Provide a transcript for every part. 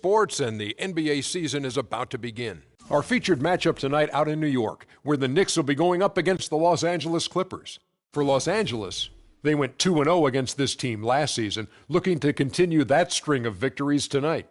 sports, and the NBA season is about to begin. Our featured matchup tonight out in New York, where the Knicks will be going up against the Los Angeles Clippers. For Los Angeles, they went 2-0 against this team last season, looking to continue that string of victories tonight.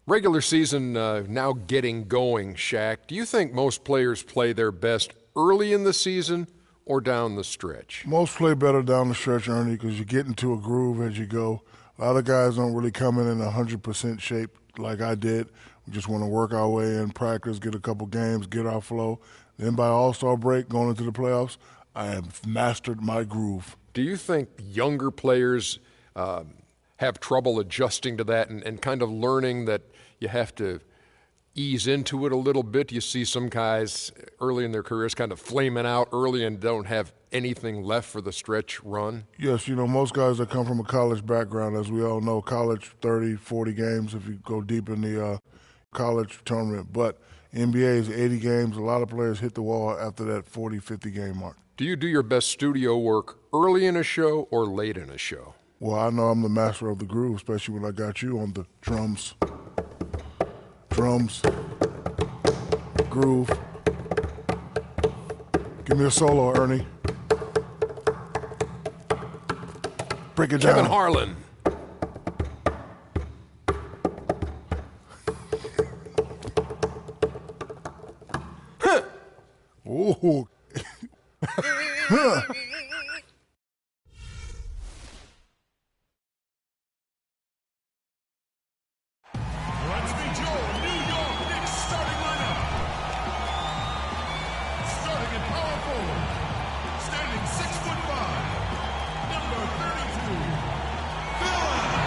Regular season now getting going, Shaq. Do you think most players play their best early in the season or down the stretch? Most play better down the stretch, Ernie, because you get into a groove as you go. A lot of guys don't really come in 100% shape like I did. We just want to work our way in, practice, get a couple games, get our flow. Then by All-Star break, going into the playoffs, I have mastered my groove. Do you think younger players have trouble adjusting to that and kind of learning that you have to ease into it a little bit? You see some guys early in their careers kind of flaming out early and don't have anything left for the stretch run? Yes, most guys that come from a college background, as we all know, college 30, 40 games if you go deep in the college tournament. But NBA is 80 games. A lot of players hit the wall after that 40, 50 game mark. Do you do your best studio work early in a show or late in a show? Well, I know I'm the master of the groove, especially when I got you on the drums. Drums, groove. Give me a solo, Ernie. Break it down. Kevin Harlan. Ooh. Let's meet your New York Knicks starting lineup. Starting at power forward, standing 6'5", number 32, Kevin Harlan.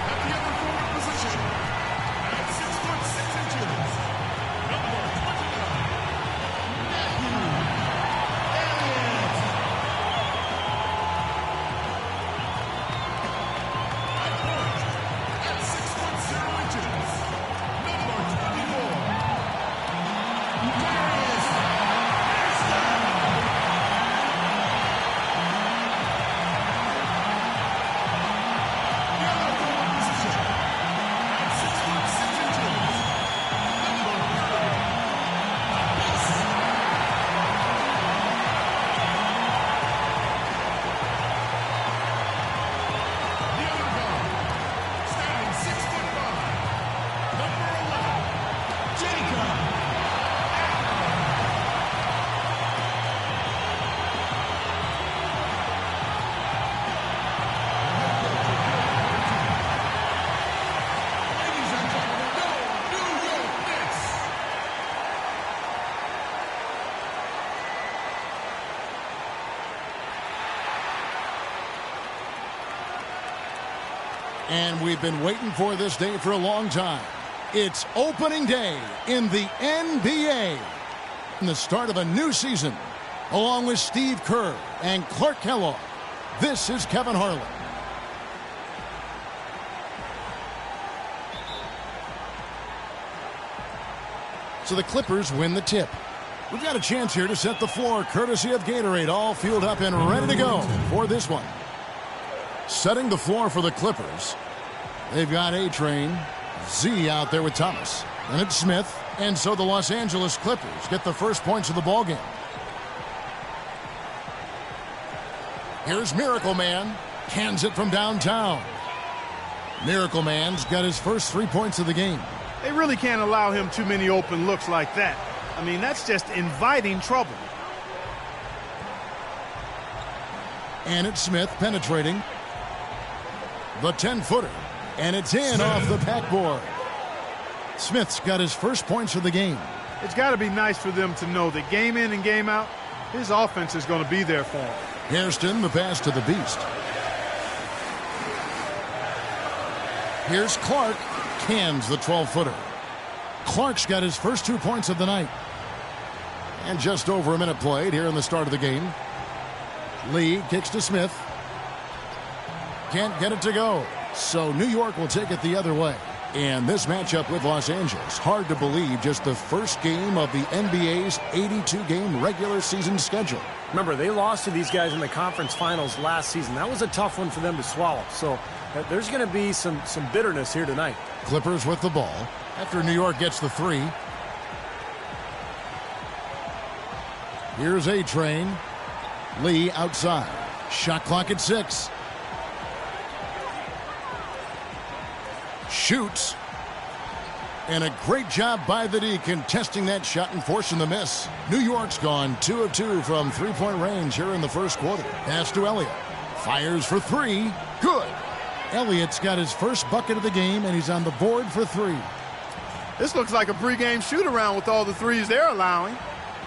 At the upper forward position, at 6'6", number 29, And we've been waiting for this day for a long time. It's opening day in the NBA. And the start of a new season. Along with Steve Kerr and Clark Kellogg, this is Kevin Harlan. So the Clippers win the tip. We've got a chance here to set the floor courtesy of Gatorade, all fueled up and ready to go for this one. Setting the floor for the Clippers, they've got A-Train, Z out there with Thomas, and it's Smith, and so the Los Angeles Clippers get the first points of the ballgame. Here's Miracle Man, cans it from downtown. Miracle Man's got his first 3 points of the game. They really can't allow him too many open looks like that. I mean, that's just inviting trouble. And it's Smith penetrating. The 10-footer, and it's in off the backboard. Smith's got his first points of the game. It's got to be nice for them to know that game in and game out, his offense is going to be there for him. Hairston, the pass to the Beast. Here's Clark, cans the 12-footer. Clark's got his first 2 points of the night. And just over a minute played here in the start of the game. Lee kicks to Smith. Can't get it to go. So New York will take it the other way. And this matchup with Los Angeles, hard to believe just the first game of the NBA's 82-game regular season schedule. Remember, they lost to these guys in the conference finals last season. That was a tough one for them to swallow. So there's going to be some bitterness here tonight. Clippers with the ball after New York gets the three. Here's A-Train. Lee outside. Shot clock at 6. Shoots. And a great job by the D contesting that shot and forcing the miss. New York's gone 2 of 2 from three-point range here in the first quarter. Pass to Elliott. Fires for 3. Good. Elliott's got his first bucket of the game, and he's on the board for 3. This looks like a pregame shoot-around with all the threes they're allowing.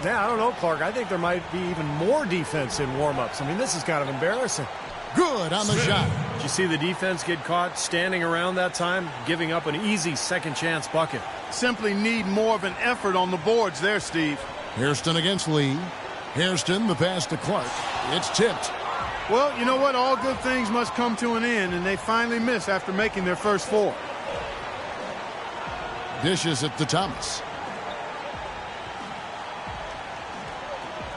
Yeah, I don't know, Clark. I think there might be even more defense in warm-ups. I mean, this is kind of embarrassing. Good on the shot. Did you see the defense get caught standing around that time, giving up an easy second-chance bucket? Simply need more of an effort on the boards there, Steve. Hairston against Lee. Hairston, the pass to Clark. It's tipped. Well, you know what? All good things must come to an end, and they finally miss after making their first 4. Dishes it to Thomas.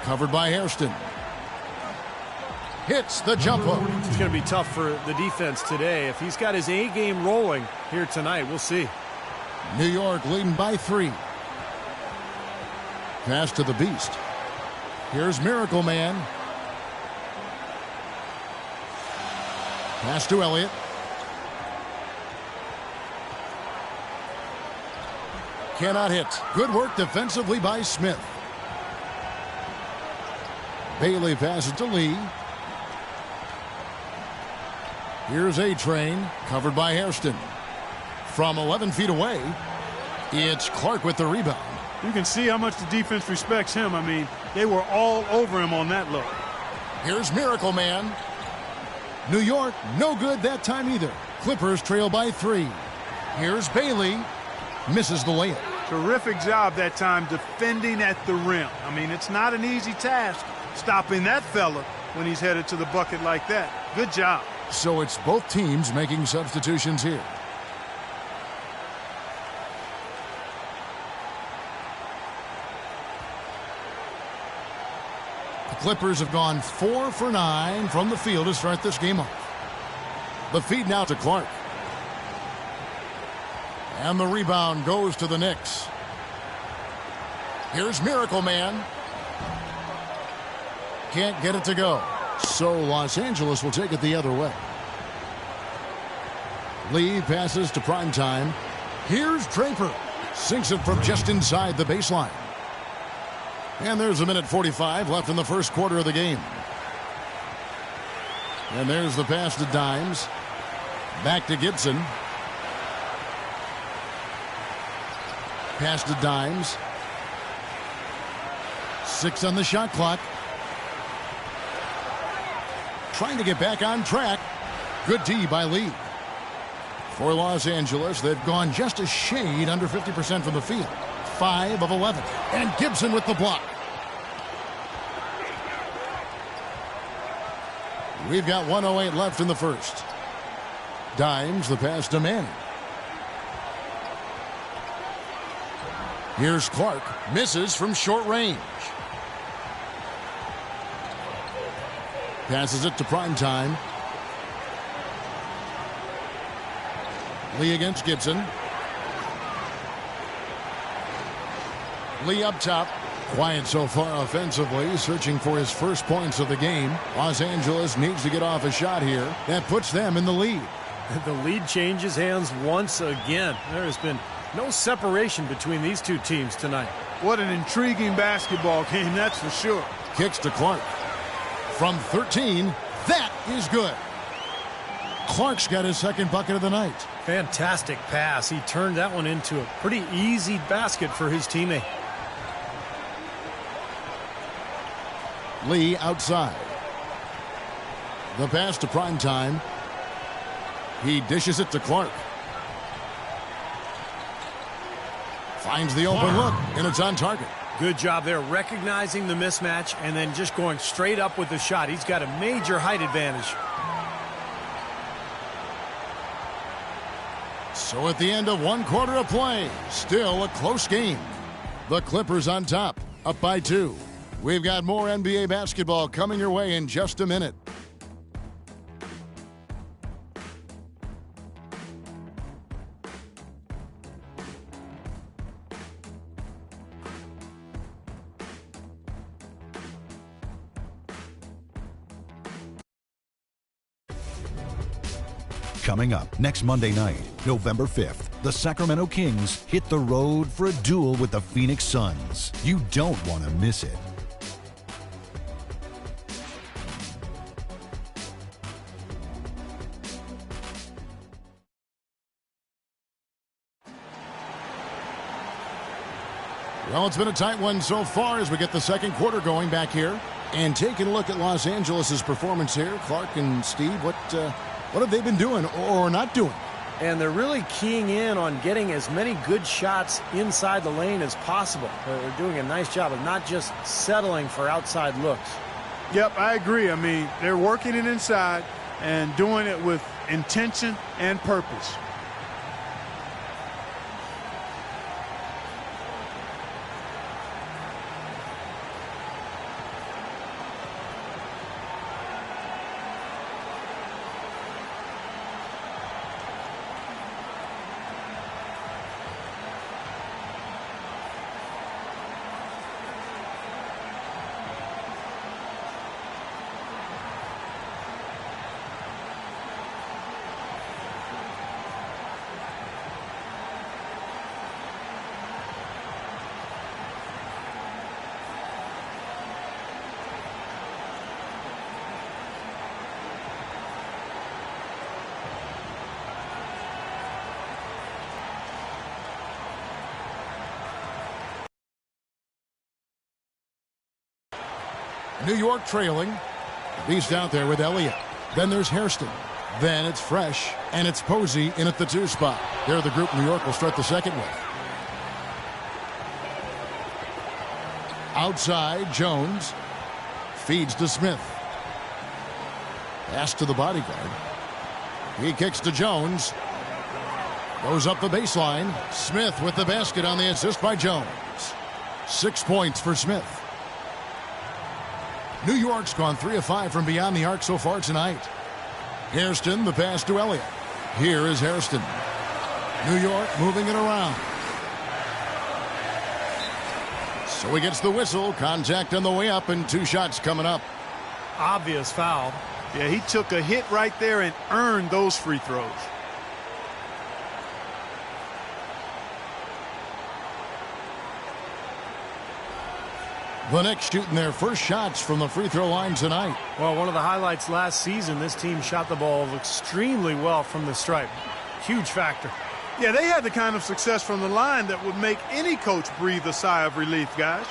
Covered by Hairston. Hits the jump hook. It's going to be tough for the defense today. If he's got his A game rolling here tonight, we'll see. New York leading by 3. Pass to the Beast. Here's Miracle Man. Pass to Elliott. Cannot hit. Good work defensively by Smith. Bailey passes to Lee. Here's A-Train, covered by Hairston. From 11 feet away, it's Clark with the rebound. You can see how much the defense respects him. I mean, they were all over him on that look. Here's Miracle Man. New York, no good that time either. Clippers trail by 3. Here's Bailey. Misses the layup. Terrific job that time defending at the rim. I mean, it's not an easy task stopping that fella when he's headed to the bucket like that. Good job. So it's both teams making substitutions here. The Clippers have gone 4 for 9 from the field to start this game off. The feed now to Clark. And the rebound goes to the Knicks. Here's Miracle Man. Can't get it to go. So Los Angeles will take it the other way. Lee passes to Primetime. Here's Draper. Sinks it from just inside the baseline. And there's 1:45 left in the first quarter of the game. And there's the pass to Dimes. Back to Gibson. Pass to Dimes. 6 on the shot clock. Trying to get back on track. Good D by Lee. For Los Angeles, they've gone just a shade under 50% from the field. 5 of 11. And Gibson with the block. We've got 1:08 left in the first. Dimes, the pass to Manning. Here's Clark. Misses from short range. Passes it to Primetime. Lee against Gibson. Lee up top. Quiet so far offensively, searching for his first points of the game. Los Angeles needs to get off a shot here. That puts them in the lead. The lead changes hands once again. There has been no separation between these two teams tonight. What an intriguing basketball game, that's for sure. Kicks to Clark. From 13, that is good. Clark's got his second bucket of the night. Fantastic pass. He turned that one into a pretty easy basket for his teammate. Lee outside. The pass to Primetime. He dishes it to Clark. Finds the open look, and it's on target. Good job there recognizing the mismatch and then just going straight up with the shot. He's got a major height advantage. So at the end of 1 quarter of play, still a close game. The Clippers on top, up by 2. We've got more NBA basketball coming your way in just a minute. Coming up next Monday night, November 5th, the Sacramento Kings hit the road for a duel with the Phoenix Suns. You don't want to miss it. Well, it's been a tight one so far as we get the second quarter going back here. And taking a look at Los Angeles' performance here, Clark and Steve, what have they been doing or not doing? And they're really keying in on getting as many good shots inside the lane as possible. They're doing a nice job of not just settling for outside looks. Yep, I agree. I mean, they're working it inside and doing it with intention and purpose. New York trailing. Beast out there with Elliott. Then there's Hairston. Then it's Fresh. And it's Posey in at the 2 spot. They're the group New York will start the second with. Outside, Jones. Feeds to Smith. Pass to the bodyguard. He kicks to Jones. Goes up the baseline. Smith with the basket on the assist by Jones. 6 points for Smith. New York's gone 3 of 5 from beyond the arc so far tonight. Hairston, the pass to Elliott. Here is Hairston. New York moving it around. So he gets the whistle. Contact on the way up and 2 shots coming up. Obvious foul. Yeah, he took a hit right there and earned those free throws. The Knicks shooting their first shots from the free throw line tonight. Well, one of the highlights last season, this team shot the ball extremely well from the stripe. Huge factor. Yeah, they had the kind of success from the line that would make any coach breathe a sigh of relief, guys.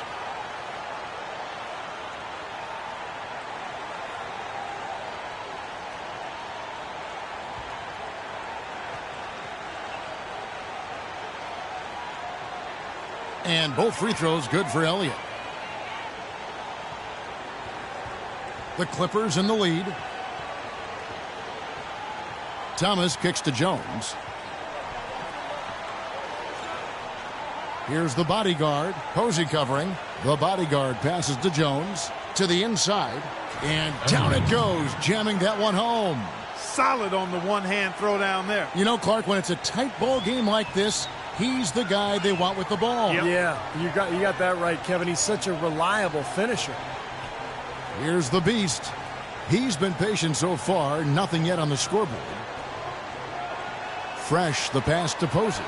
And both free throws good for Elliott. The Clippers in the lead. Thomas kicks to Jones. Here's the bodyguard. Posey covering. The bodyguard passes to Jones. To the inside. And down it goes. Jamming that one home. Solid on the one-hand throw down there. You know, Clark, when it's a tight ball game like this, he's the guy they want with the ball. Yep. Yeah, you got that right, Kevin. He's such a reliable finisher. Here's the Beast. He's been patient so far. Nothing yet on the scoreboard. Fresh, the pass to Posey.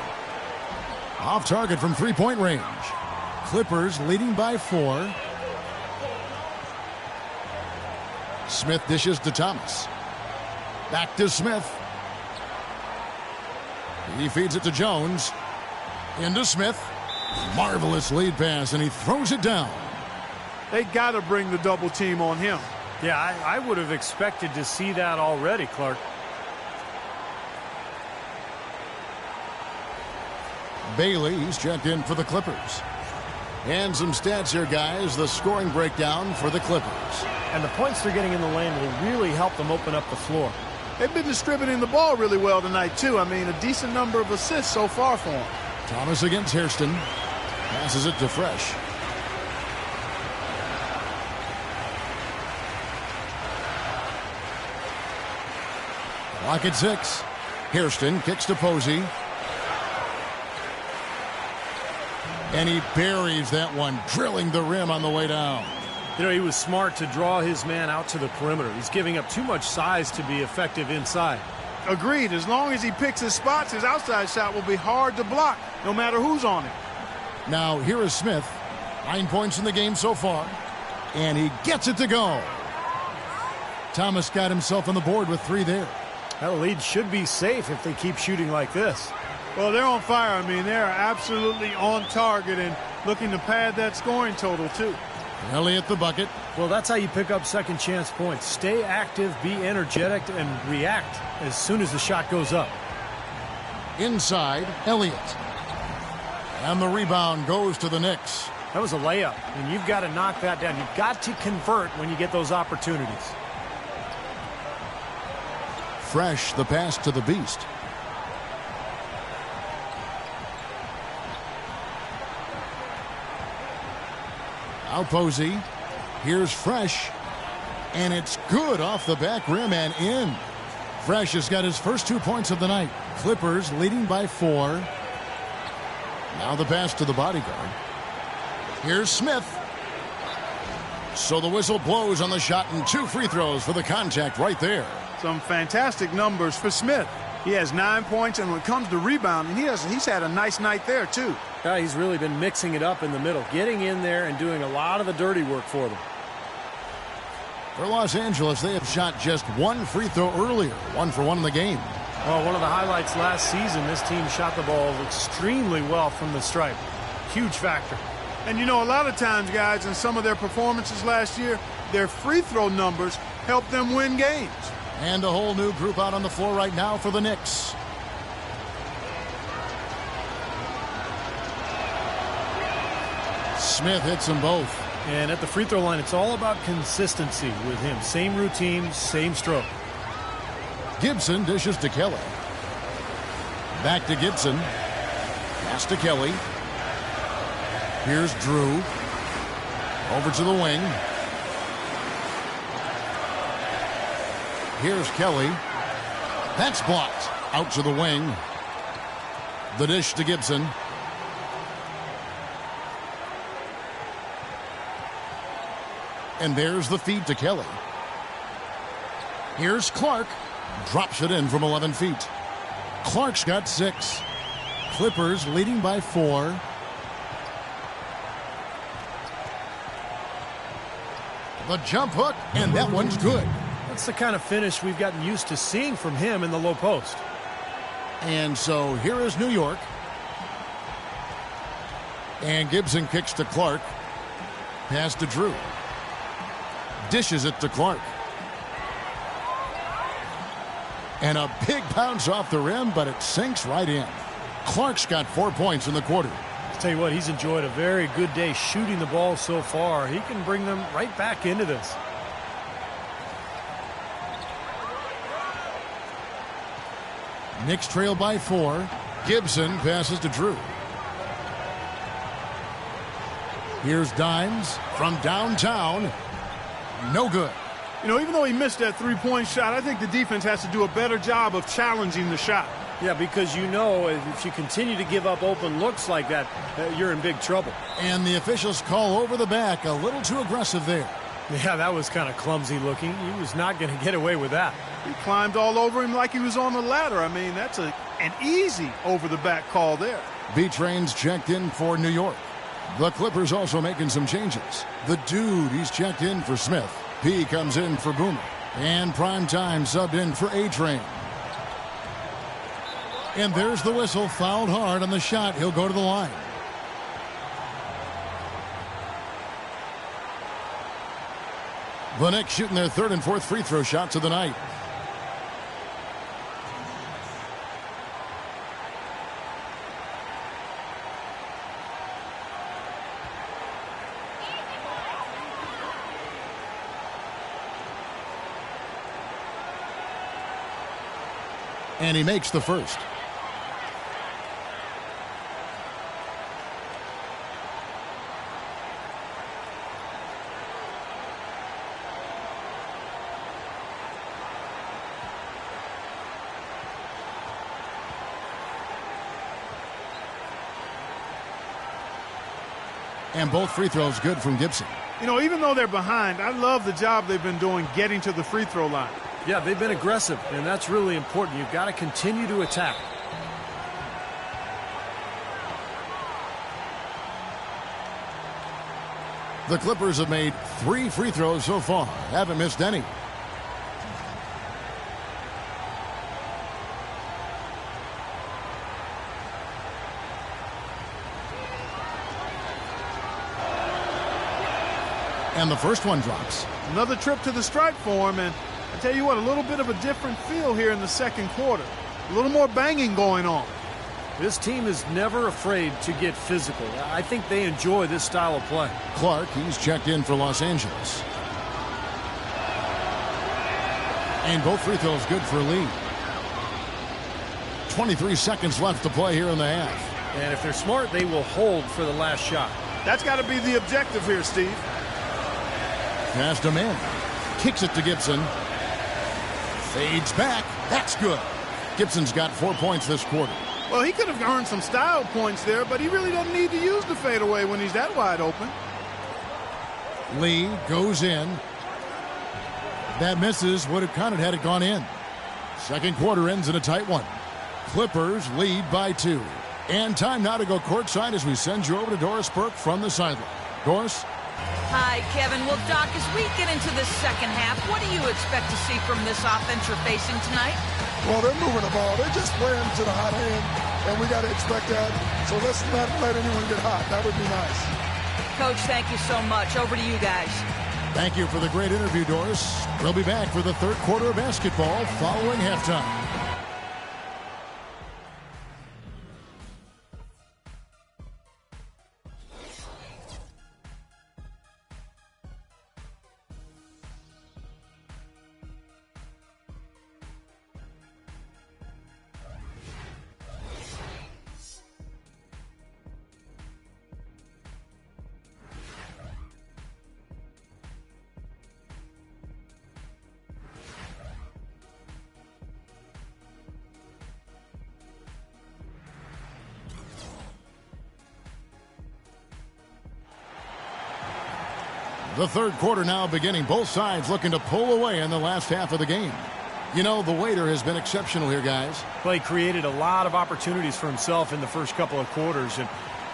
Off target from three-point range. Clippers leading by 4. Smith dishes to Thomas. Back to Smith. He feeds it to Jones. Into Smith. Marvelous lead pass, and he throws it down. They got to bring the double team on him. Yeah, I would have expected to see that already, Clark. Bailey, he's checked in for the Clippers. And some stats here, guys. The scoring breakdown for the Clippers. And the points they're getting in the lane will really help them open up the floor. They've been distributing the ball really well tonight, too. I mean, a decent number of assists so far for them. Thomas against Hairston. Passes it to Fresh. Clock at 6. Hairston kicks to Posey. And he buries that one, drilling the rim on the way down. You know, he was smart to draw his man out to the perimeter. He's giving up too much size to be effective inside. Agreed. As long as he picks his spots, his outside shot will be hard to block, no matter who's on it. Now, here is Smith. 9 points in the game so far. And he gets it to go. Thomas got himself on the board with 3 there. That lead should be safe if they keep shooting like this. Well, they're on fire. I mean, they're absolutely on target and looking to pad that scoring total, too. Elliott the bucket. Well, that's how you pick up second chance points. Stay active, be energetic, and react as soon as the shot goes up. Inside, Elliott. And the rebound goes to the Knicks. That was a layup, and you've got to knock that down. You've got to convert when you get those opportunities. Fresh, the pass to the Beast. Now Posey. Here's Fresh. And it's good off the back rim and in. Fresh has got his first 2 points of the night. Clippers leading by 4. Now the pass to the bodyguard. Here's Smith. So the whistle blows on the shot and 2 free throws for the contact right there. Some fantastic numbers for Smith. He has 9 points, and when it comes to rebounding, he's had a nice night there, too. Yeah, he's really been mixing it up in the middle, getting in there and doing a lot of the dirty work for them. For Los Angeles, they have shot just 1 free throw earlier, 1 for 1 in the game. Well, one of the highlights last season, this team shot the ball extremely well from the stripe. Huge factor. And you know, a lot of times, guys, in some of their performances last year, their free throw numbers helped them win games. And a whole new group out on the floor right now for the Knicks. Smith hits them both. And at the free throw line, it's all about consistency with him. Same routine, same stroke. Gibson dishes to Kelly. Back to Gibson. Pass to Kelly. Here's Drew. Over to the wing. Here's Kelly. That's blocked. Out to the wing. The dish to Gibson. And there's the feed to Kelly. Here's Clark. Drops it in from 11 feet. Clark's got 6. Clippers leading by 4. The jump hook, and that one's good. That's the kind of finish we've gotten used to seeing from him in the low post. And so here is New York. And Gibson kicks to Clark. Pass to Drew. Dishes it to Clark. And a big bounce off the rim, but it sinks right in. Clark's got 4 points in the quarter. I'll tell you what, he's enjoyed a very good day shooting the ball so far. He can bring them right back into this. Knicks trail by 4. Gibson passes to Drew. Here's Dimes from downtown. No good. You know, even though he missed that three-point shot, I think the defense has to do a better job of challenging the shot. Yeah, because you know if you continue to give up open looks like that, you're in big trouble. And the officials call over the back. A little too aggressive there. Yeah, that was kind of clumsy looking. He was not going to get away with that. He climbed all over him like he was on the ladder. I mean, that's an easy over-the-back call there. B-Train's checked in for New York. The Clippers also making some changes. The dude, he's checked in for Smith. P comes in for Boomer. And Primetime subbed in for A-Train. And there's the whistle. Fouled hard on the shot. He'll go to the line. The Knicks shooting their 3rd and 4th free throw shots of the night. And he makes the first. And both free throws good from Gibson. You know, even though they're behind, I love the job they've been doing getting to the free throw line. Yeah, they've been aggressive, and that's really important. You've got to continue to attack. The Clippers have made 3 free throws so far. Haven't missed any. And the first one drops. Another trip to the stripe for him, and I tell you what, a little bit of a different feel here in the second quarter. A little more banging going on. This team is never afraid to get physical. I think they enjoy this style of play. Clark, he's checked in for Los Angeles. And both free throws good for Lee. 23 seconds left to play here in the half. And if they're smart, they will hold for the last shot. That's got to be the objective here, Steve. Pass to man. Kicks it to Gibson. Fades back. That's good. Gibson's got 4 points this quarter. Well, he could have earned some style points there, but he really doesn't need to use the fadeaway when he's that wide open. Lee goes in. That misses. Would have counted had it gone in. Second quarter ends in a tight one. Clippers lead by 2. And time now to go courtside as we send you over to Doris Burke from the sideline. Doris? Hi, Kevin. Well, Doc, as we get into the second half, what do you expect to see from this offense you're facing tonight? Well, they're moving the ball. They're just playing to the hot hand, and we got to expect that. So let's not let anyone get hot. That would be nice. Coach, thank you so much. Over to you guys. Thank you for the great interview, Doris. We'll be back for the third quarter of basketball following halftime. The third quarter now beginning. Both sides looking to pull away in the last half of the game. You know, the waiter has been exceptional here, guys. Well, he created a lot of opportunities for himself in the first couple of quarters. And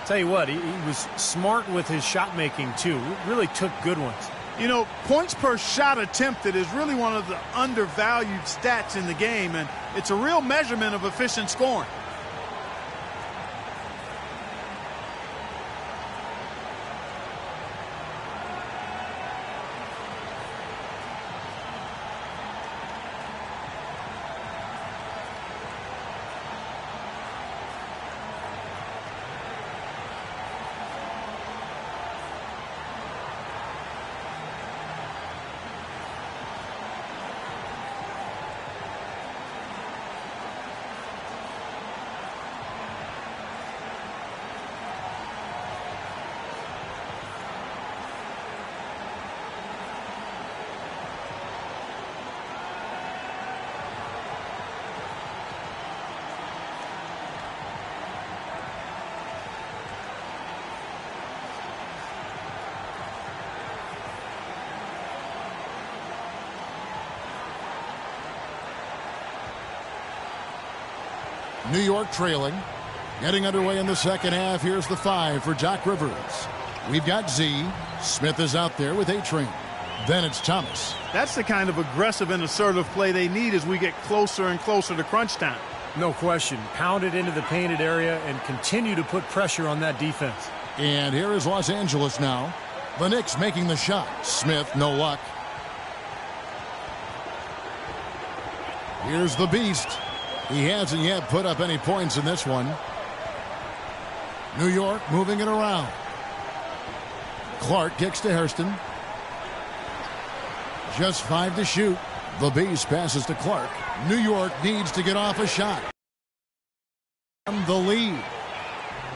tell you what, he was smart with his shot making, too. Really took good ones. You know, points per shot attempted is really one of the undervalued stats in the game, and it's a real measurement of efficient scoring. New York trailing. Getting underway in the second half. Here's the 5 for Doc Rivers. We've got Z. Smith is out there with A-Train. Then it's Thomas. That's the kind of aggressive and assertive play they need as we get closer and closer to crunch time. No question. Pound it into the painted area and continue to put pressure on that defense. And here is Los Angeles now. The Knicks making the shot. Smith, no luck. Here's the Beast. He hasn't yet put up any points in this one. New York moving it around. Clark kicks to Hairston. Just 5 to shoot. The Beast passes to Clark. New York needs to get off a shot. The lead.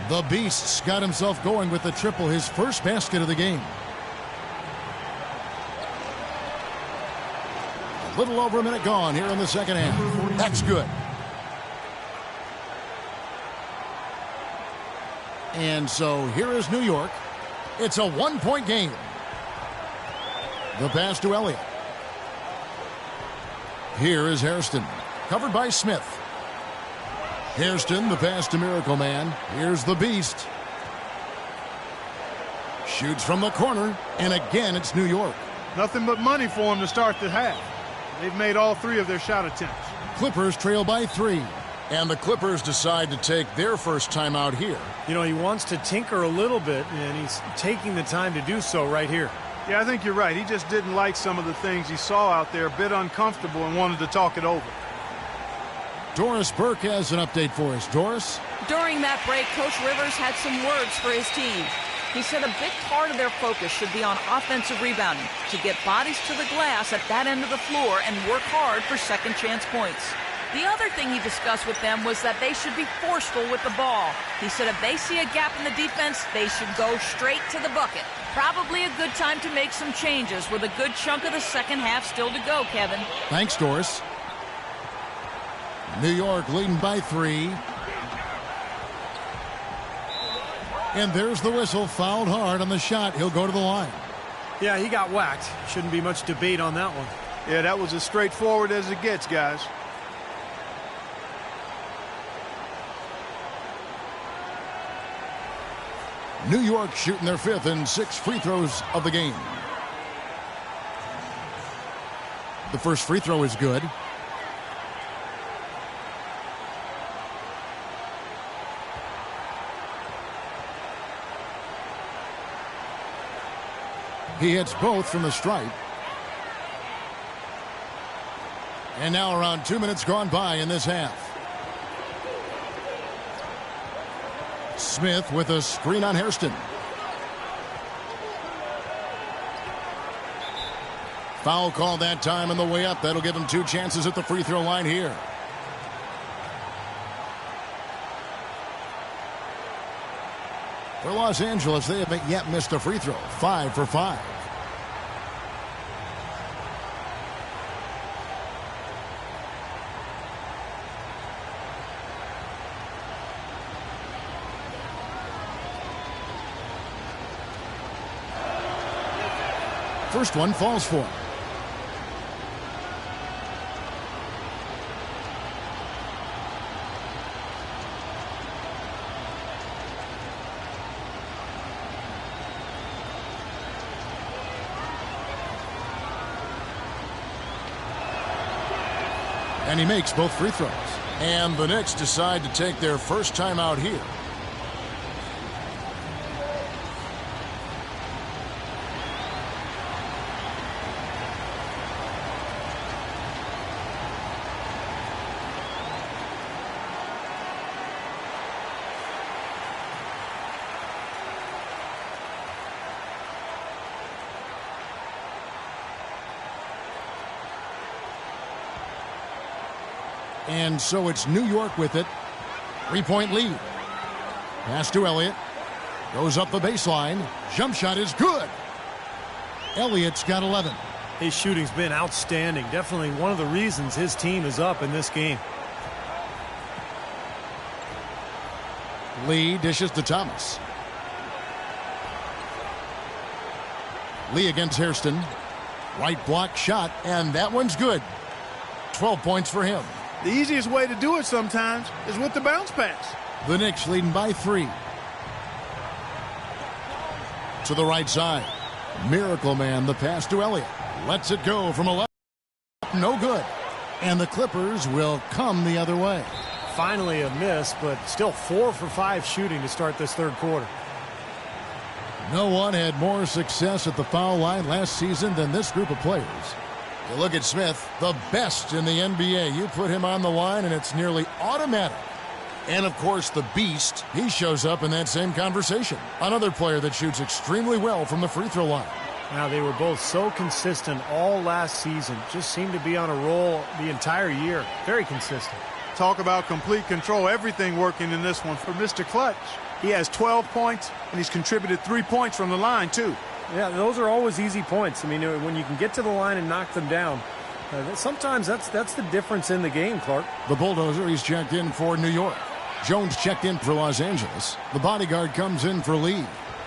The Beast's got himself going with the triple, his first basket of the game. A little over a minute gone here in the second half. That's good. And so here is New York. It's a one-point game. The pass to Elliott. Here is Hairston, covered by Smith. Hairston, the pass to Miracle Man. Here's the Beast. Shoots from the corner, and again it's New York. Nothing but money for him to start the half. They've made all 3 of their shot attempts. Clippers trail by 3. And the Clippers decide to take their first time out here. You know, he wants to tinker a little bit, and he's taking the time to do so right here. Yeah, I think you're right. He just didn't like some of the things he saw out there, a bit uncomfortable, and wanted to talk it over. Doris Burke has an update for us. Doris? During that break, Coach Rivers had some words for his team. He said a big part of their focus should be on offensive rebounding, to get bodies to the glass at that end of the floor and work hard for second chance points. The other thing he discussed with them was that they should be forceful with the ball. He said if they see a gap in the defense, they should go straight to the bucket. Probably a good time to make some changes with a good chunk of the second half still to go, Kevin. Thanks, Doris. New York leading by 3. And there's the whistle. Fouled hard on the shot. He'll go to the line. Yeah, he got whacked. Shouldn't be much debate on that one. Yeah, that was as straightforward as it gets, guys. New York shooting their 5th and 6th free throws of the game. The first free throw is good. He hits both from the stripe. And now around 2 minutes gone by in this half. Smith with a screen on Hairston. Foul call that time on the way up. That'll give him 2 chances at the free throw line here. For Los Angeles, they haven't yet missed a free throw. 5 for 5. First one falls for him. And he makes both free throws. And the Knicks decide to take their first time out here. And so it's New York with it. 3-point lead. Pass to Elliott. Goes up the baseline. Jump shot is good. Elliott's got 11. His shooting's been outstanding. Definitely one of the reasons his team is up in this game. Lee dishes to Thomas. Lee against Hairston. Right block shot, and that one's good. 12 points for him. The easiest way to do it sometimes is with the bounce pass. The Knicks leading by 3. To the right side. Miracle Man, the pass to Elliott. Lets it go from 11. No good. And the Clippers will come the other way. Finally a miss, but still 4 for 5 shooting to start this third quarter. No one had more success at the foul line last season than this group of players. You look at Smith, the best in the NBA. You put him on the line, and it's nearly automatic. And, of course, the Beast, he shows up in that same conversation. Another player that shoots extremely well from the free throw line. Now, they were both so consistent all last season. Just seemed to be on a roll the entire year. Very consistent. Talk about complete control. Everything working in this one for Mr. Clutch. He has 12 points, and he's contributed 3 points from the line, too. Yeah, those are always easy points. I mean, when you can get to the line and knock them down, sometimes that's the difference in the game, Clark. The bulldozer, he's checked in for New York. Jones checked in for Los Angeles. The bodyguard comes in for Lee.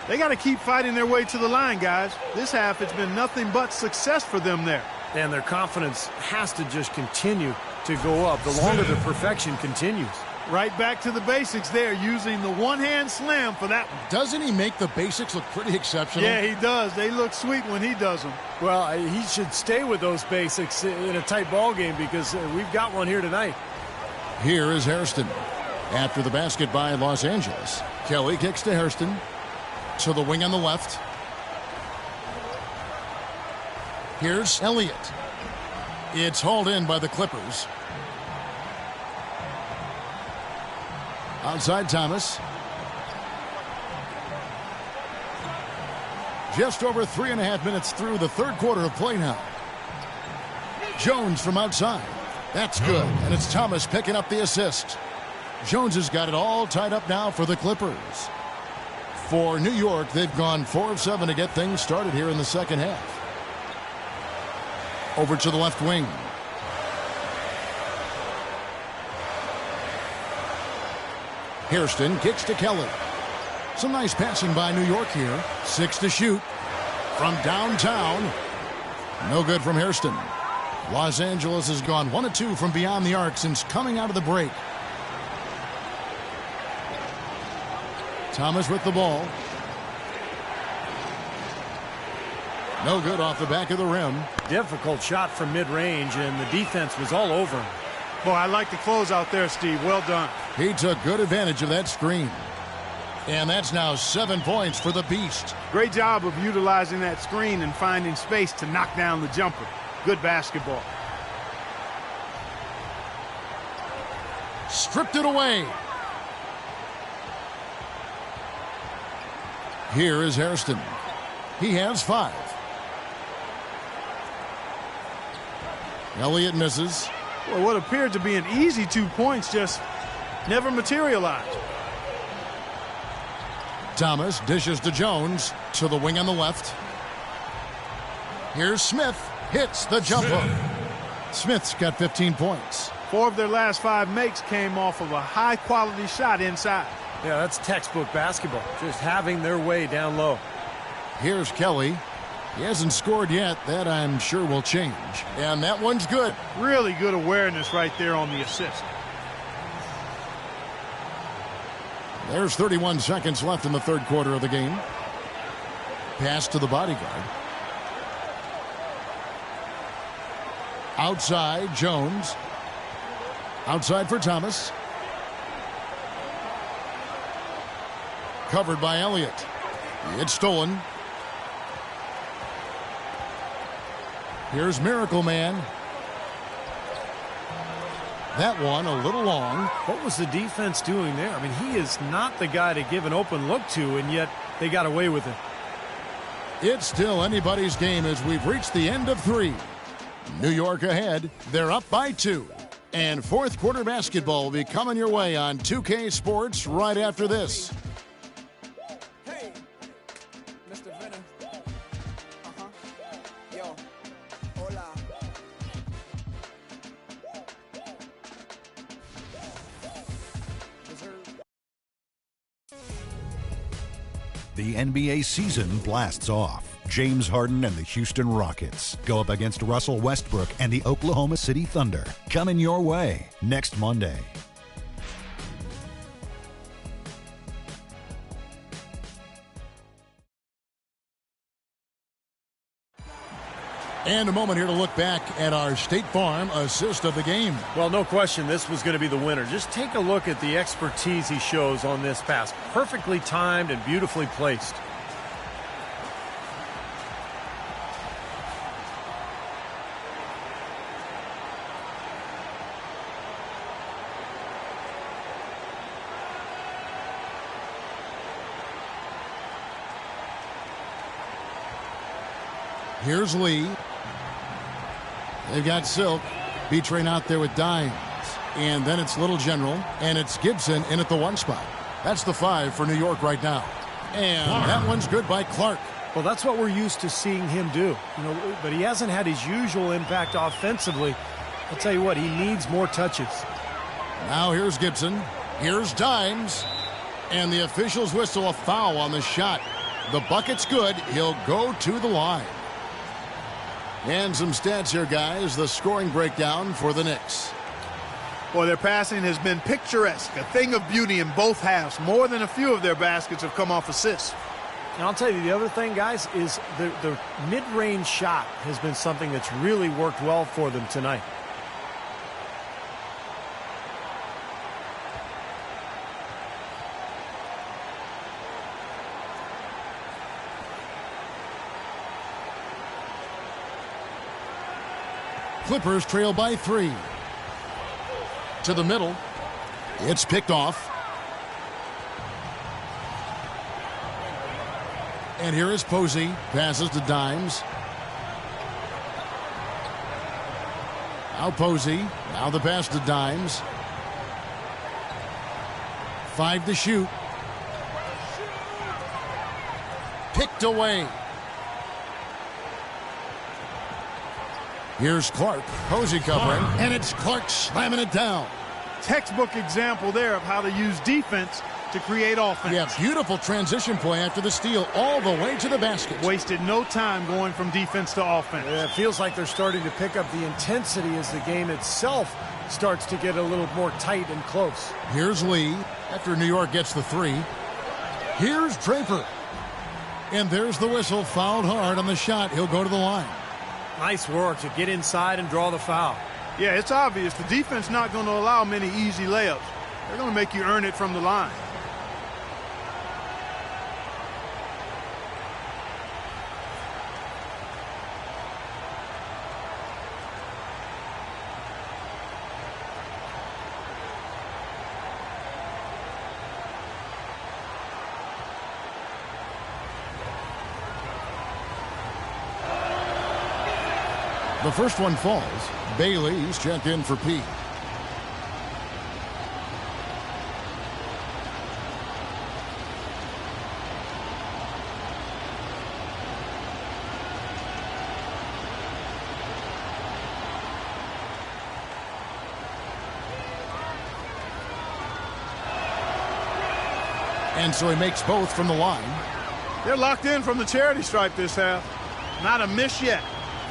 They got to keep fighting their way to the line, guys. This half, it's been nothing but success for them there. And their confidence has to just continue to go up the longer the perfection continues. Right back to the basics there, using the one-hand slam for that one. Doesn't he make the basics look pretty exceptional? Yeah, he does. They look sweet when he does them. Well, he should stay with those basics in a tight ball game because we've got one here tonight. Here is Hairston. After the basket by Los Angeles, Kelly kicks to Hairston. To the wing on the left. Here's Elliott. It's hauled in by the Clippers. Outside Thomas. Just over 3.5 minutes through the third quarter of play now. Jones from outside. That's good. And it's Thomas picking up the assist. Jones has got it all tied up now for the Clippers. For New York, they've gone 4 of 7 to get things started here in the second half. Over to the left wing. Hairston kicks to Kelly. Some nice passing by New York here. 6 to shoot. From downtown. No good from Hairston. Los Angeles has gone 1 of 2 from beyond the arc since coming out of the break. Thomas with the ball. No good off the back of the rim. Difficult shot from mid-range, and the defense was all over him. Boy, I like the close out there, Steve. Well done. He took good advantage of that screen. And that's now 7 points for the Beast. Great job of utilizing that screen and finding space to knock down the jumper. Good basketball. Stripped it away. Here is Hairston. He has 5. Elliott misses. Well, what appeared to be an easy 2 points just never materialized. Thomas dishes to Jones. To the wing on the left. Here's Smith. Hits the jumper. Smith's got 15 points. 4 of their last 5 makes came off of a high-quality shot inside. Yeah, that's textbook basketball. Just having their way down low. Here's Kelly. He hasn't scored yet. That, I'm sure, will change. And that one's good. Really good awareness right there on the assist. There's 31 seconds left in the third quarter of the game. Pass to the bodyguard. Outside, Jones. Outside for Thomas. Covered by Elliott. It's stolen. Here's Miracle Man. That one a little long. What was the defense doing there? I mean, he is not the guy to give an open look to, and yet they got away with it. It's still anybody's game as we've reached the end of 3. New York ahead. They're up by 2. And fourth quarter basketball will be coming your way on 2K Sports right after this. The NBA season blasts off. James Harden and the Houston Rockets go up against Russell Westbrook and the Oklahoma City Thunder. Coming your way next Monday. And a moment here to look back at our State Farm assist of the game. Well, no question this was going to be the winner. Just take a look at the expertise he shows on this pass. Perfectly timed and beautifully placed. Here's Lee. They've got Silk. B-Train out there with Dimes. And then it's Little General. And it's Gibson in at the 1 spot. That's the 5 for New York right now. And that one's good by Clark. Well, that's what we're used to seeing him do. But he hasn't had his usual impact offensively. I'll tell you what, he needs more touches. Now here's Gibson. Here's Dimes. And the officials whistle a foul on the shot. The bucket's good. He'll go to the line. And some stats here, guys. The scoring breakdown for the Knicks. Well, their passing has been picturesque, a thing of beauty in both halves. More than a few of their baskets have come off assists. And I'll tell you, the other thing, guys, is the mid-range shot has been something that's really worked well for them tonight. Clippers trail by 3. To the middle. It's picked off. And here is Posey. Passes to Dimes. Now Posey. Now the pass to Dimes. 5 to shoot. Picked away. Here's Clark. Posey covering. And it's Clark slamming it down. Textbook example there of how to use defense to create offense. Yeah, beautiful transition play after the steal all the way to the basket. Wasted no time going from defense to offense. Yeah, it feels like they're starting to pick up the intensity as the game itself starts to get a little more tight and close. Here's Lee after New York gets the 3. Here's Draper. And there's the whistle. Fouled hard on the shot. He'll go to the line. Nice work to get inside and draw the foul. Yeah, it's obvious. The defense not going to allow many easy layups. They're going to make you earn it from the line. The first one falls. Bailey's checked in for P. And so he makes both from the line. They're locked in from the charity stripe this half. Not a miss yet.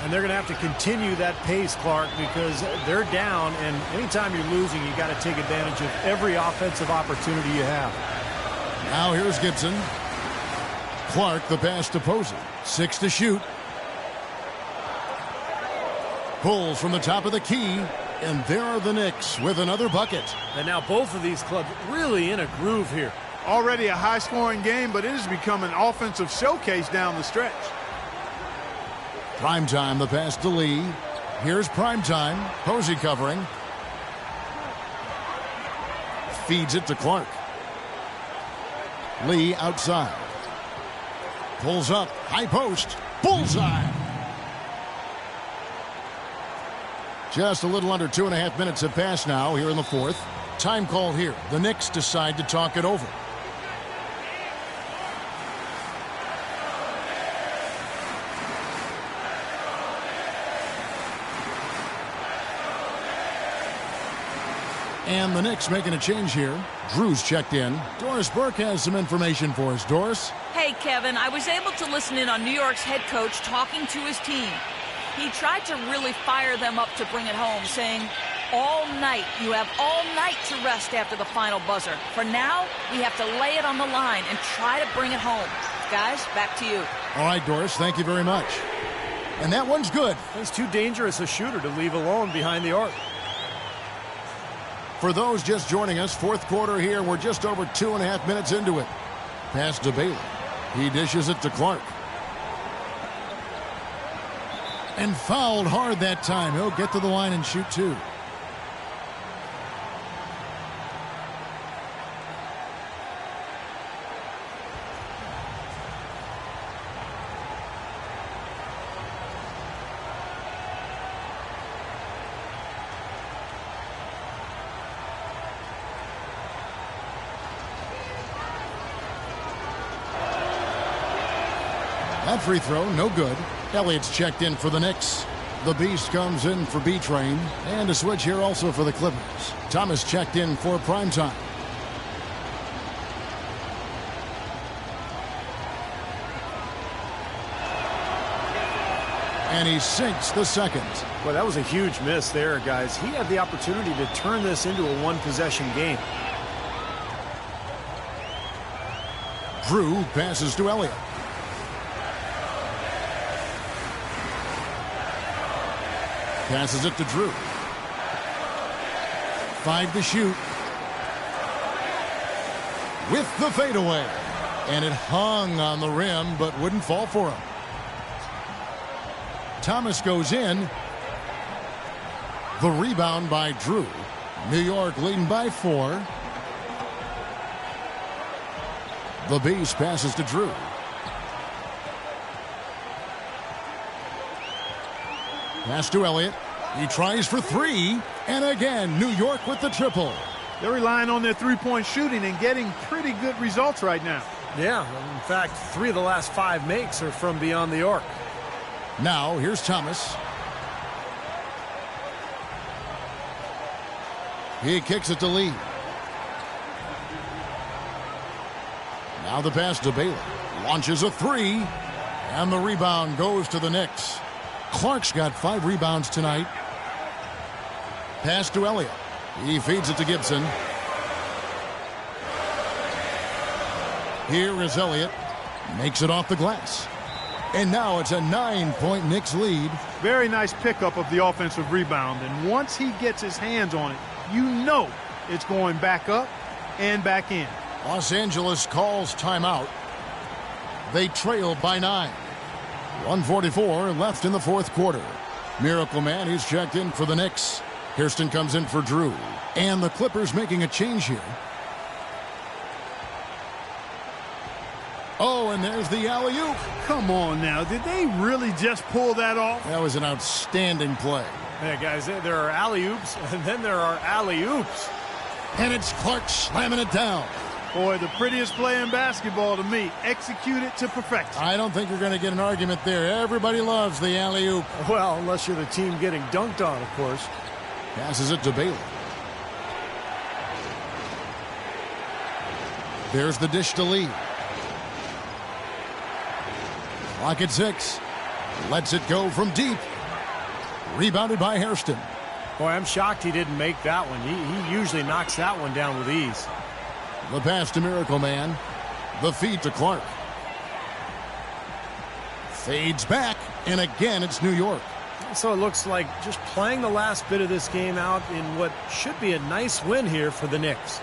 And they're going to have to continue that pace, Clark, because they're down, and anytime you're losing, you got to take advantage of every offensive opportunity you have. Now here's Gibson. Clark, the pass to Posey. 6 to shoot. Pulls from the top of the key, and there are the Knicks with another bucket. And now both of these clubs really in a groove here. Already a high-scoring game, but it has become an offensive showcase down the stretch. Primetime, the pass to Lee. Here's Primetime. Posey covering. Feeds it to Clark. Lee outside. Pulls up. High post. Bullseye. Just a little under 2.5 minutes have passed now here in the fourth. Time call here. The Knicks decide to talk it over. And the Knicks making a change here. Drew's checked in. Doris Burke has some information for us. Doris? Hey, Kevin, I was able to listen in on New York's head coach talking to his team. He tried to really fire them up to bring it home, saying, all night, you have all night to rest after the final buzzer. For now, we have to lay it on the line and try to bring it home. Guys, back to you. All right, Doris, thank you very much. And that one's good. It's too dangerous a shooter to leave alone behind the arc. For those just joining us, fourth quarter here, we're just over 2.5 minutes into it. Pass to Bailey. He dishes it to Clark. And fouled hard that time. He'll get to the line and shoot 2. That free throw, no good. Elliott's checked in for the Knicks. The Beast comes in for B-Train. And a switch here also for the Clippers. Thomas checked in for Primetime. And he sinks the second. Well, that was a huge miss there, guys. He had the opportunity to turn this into a one-possession game. Drew passes to Elliott. Passes it to Drew. 5 to shoot. With the fadeaway. And it hung on the rim, but wouldn't fall for him. Thomas goes in. The rebound by Drew. New York leading by 4. The Beast passes to Drew. Pass to Elliott. He tries for 3. And again, New York with the triple. They're relying on their three-point shooting and getting pretty good results right now. Yeah, in fact, 3 of the last 5 makes are from beyond the arc. Now, here's Thomas. He kicks it to Lee. Now the pass to Baylor. Launches a 3. And the rebound goes to the Knicks. Clark's got 5 rebounds tonight. Pass to Elliott. He feeds it to Gibson. Here is Elliott. Makes it off the glass. And now it's a 9-point Knicks lead. Very nice pickup of the offensive rebound. And once he gets his hands on it, you know it's going back up and back in. Los Angeles calls timeout. They trail by 9. 1:44 left in the fourth quarter. Miracle Man, he's checked in for the Knicks. Hairston comes in for Drew. And the Clippers making a change here. Oh, and there's the alley-oop. Come on now. Did they really just pull that off? That was an outstanding play. Yeah, guys, there are alley-oops, and then there are alley-oops. And it's Clark slamming it down. Boy, the prettiest play in basketball to me. Executed to perfection. I don't think you're going to get an argument there. Everybody loves the alley-oop. Well, unless you're the team getting dunked on, of course. Passes it to Baylor. There's the dish to Lee. Clock at 6. Lets it go from deep. Rebounded by Hairston. Boy, I'm shocked he didn't make that one. He usually knocks that one down with ease. The pass to Miracle Man. The feed to Clark. Fades back, and again it's New York. So it looks like just playing the last bit of this game out in what should be a nice win here for the Knicks.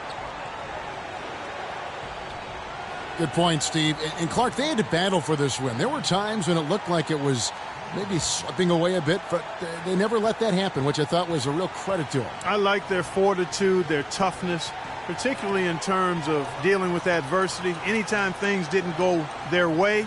Good point, Steve. And Clark, they had to battle for this win. There were times when it looked like it was maybe slipping away a bit, but they never let that happen, which I thought was a real credit to them. I like their fortitude, their toughness, particularly in terms of dealing with adversity. Anytime things didn't go their way,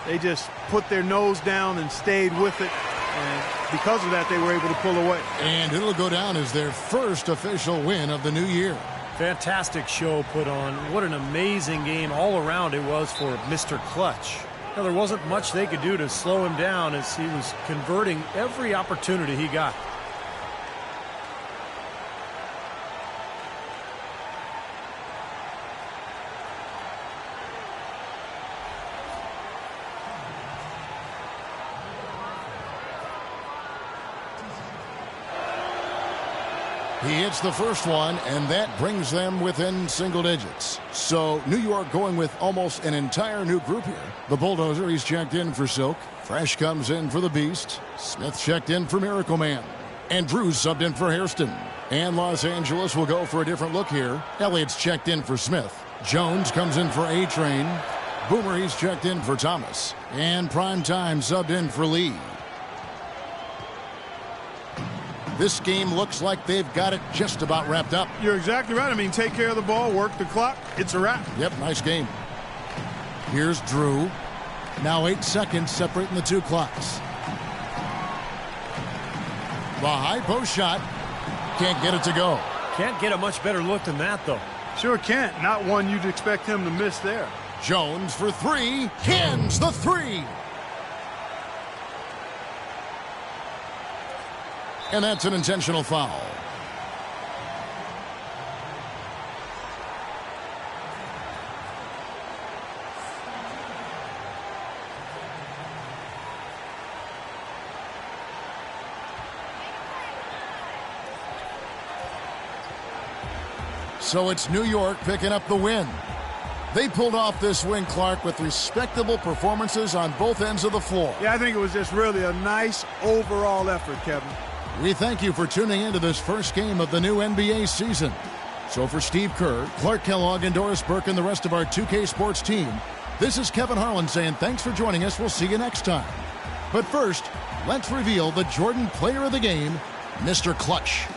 they just put their nose down and stayed with it. And because of that, they were able to pull away. And it'll go down as their first official win of the new year. Fantastic show put on. What an amazing game all around it was for Mr. Clutch. Now, there wasn't much they could do to slow him down as he was converting every opportunity he got. He hits the first one, and that brings them within single digits. So New York going with almost an entire new group here. The Bulldozer, he's checked in for Silk. Fresh comes in for the Beast. Smith checked in for Miracle Man. And Drew's subbed in for Hairston. And Los Angeles will go for a different look here. Elliott's checked in for Smith. Jones comes in for A-Train. Boomer, he's checked in for Thomas. And Prime Time subbed in for Lee. This game looks like they've got it just about wrapped up. You're exactly right. I mean, take care of the ball, work the clock. It's a wrap. Yep, nice game. Here's Drew. Now 8 seconds separating the two clocks. The high post shot. Can't get it to go. Can't get a much better look than that, though. Sure can't. Not one you'd expect him to miss there. Jones for 3. Cans the 3. And that's an intentional foul. So it's New York picking up the win. They pulled off this win, Clark, with respectable performances on both ends of the floor. Yeah, I think it was just really a nice overall effort, Kevin. We thank you for tuning into this first game of the new NBA season. So for Steve Kerr, Clark Kellogg, and Doris Burke, and the rest of our 2K Sports team, this is Kevin Harlan saying thanks for joining us. We'll see you next time. But first, let's reveal the Jordan player of the game, Mr. Clutch.